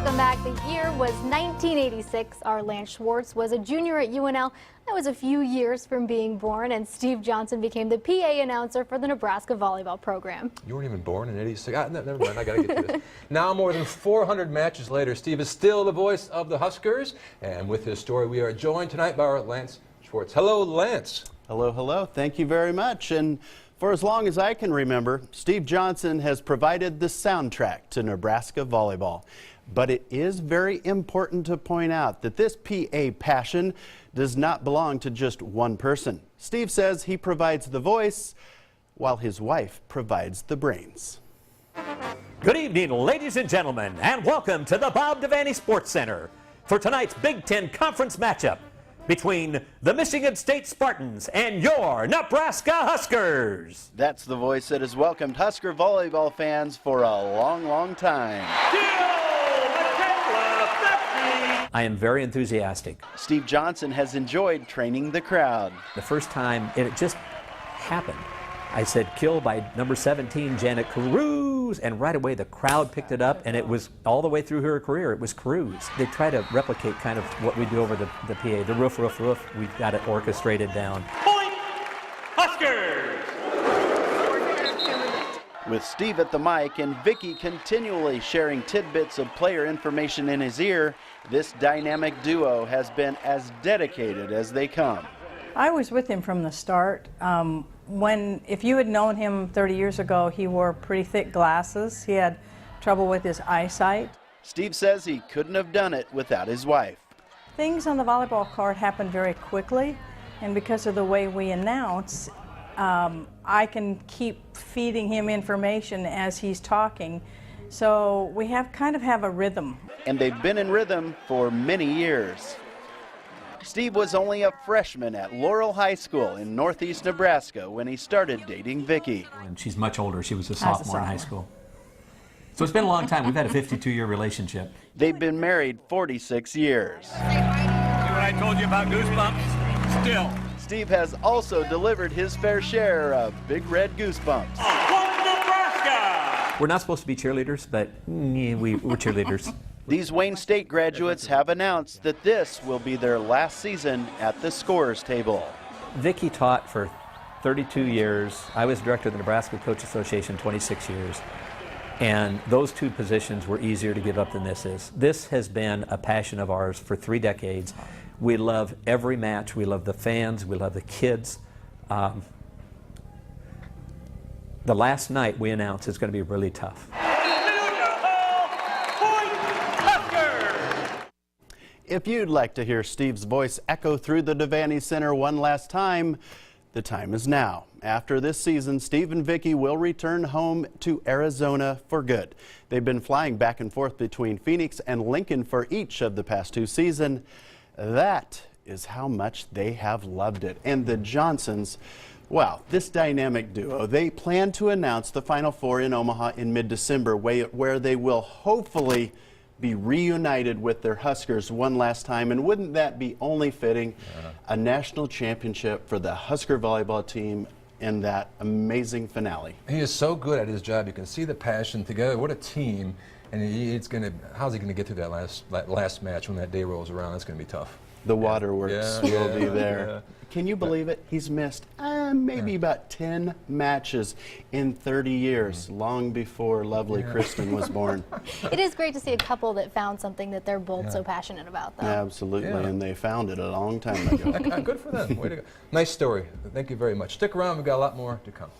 Welcome back. The year was 1986. Our Lance Schwartz was a junior at UNL. That was a few years from being born, and Steve Johnsen became the PA announcer for the Nebraska Volleyball program. You weren't even born in 86? Never mind, I gotta get to this. Now, more than 400 matches later, Steve is still the voice of the Huskers, and with his story, we are joined tonight by our Lance Schwartz. Hello, Lance. Hello, hello. Thank you very much. And for as long as I can remember, Steve Johnsen has provided the soundtrack to Nebraska Volleyball. But it is very important to point out that this PA passion does not belong to just one person. Steve says he provides the voice while his wife provides the brains. Good evening, ladies and gentlemen, and welcome to the Bob Devaney Sports Center for tonight's Big Ten Conference matchup between the Michigan State Spartans and your Nebraska Huskers. That's the voice that has welcomed Husker volleyball fans for a long, long time. I am very enthusiastic. Steve Johnsen has enjoyed training the crowd. The first time it just happened, I said, kill by number 17, Janet Cruz, and right away the crowd picked it up, and it was all the way through her career, it was Cruz. They try to replicate kind of what we do over the PA, the roof, we've got it orchestrated down. Point Huskers! With Steve at the mic and Vicky continually sharing tidbits of player information in his ear, this dynamic duo has been as dedicated as they come. I was with him from the start. If you had known him 30 years ago, he wore pretty thick glasses. He had trouble with his eyesight. Steve says he couldn't have done it without his wife. Things on the volleyball court happen very quickly, and because of the way we announce, I can keep feeding him information as he's talking. So we kind of have a rhythm. And they've been in rhythm for many years. Steve was only a freshman at Laurel High School in northeast Nebraska when he started dating Vicky. And she's much older. She was a sophomore in high school. So it's been a long time. We've had a 52-year relationship. They've been married 46 years. See what I told you about goosebumps? Still. Steve has also delivered his fair share of big red goosebumps. Nebraska! We're not supposed to be cheerleaders, but we're cheerleaders. These Wayne State graduates have announced that this will be their last season at the scorers table. Vicky taught for 32 years. I was director of the Nebraska Coach Association 26 years. And those two positions were easier to give up than this is. This has been a passion of ours for 3 decades. We love every match. We love the fans. We love the kids. The last night we announced is going to be really tough. If you'd like to hear Steve's voice echo through the Devaney Center one last time, the time is now. After this season, Steve and Vicky will return home to Arizona for good. They've been flying back and forth between Phoenix and Lincoln for each of the past 2 seasons. That is how much they have loved it. And the Johnsens, wow, this dynamic duo, they plan to announce the Final Four in Omaha in mid-December, where they will hopefully be reunited with their Huskers one last time. And wouldn't that be only fitting? A national championship for the Husker volleyball team in that amazing finale. He is so good at his job. You can see the passion together. What a team. And how's he going to get through that last match when that day rolls around? That's going to be tough. The waterworks will be there. Yeah. Can you believe it? He's missed maybe about 10 matches in 30 years, long before lovely Kristen was born. It is great to see a couple that found something that they're both so passionate about, though. Absolutely, and they found it a long time ago. Good for them. Way to go. Nice story. Thank you very much. Stick around. We've got a lot more to come.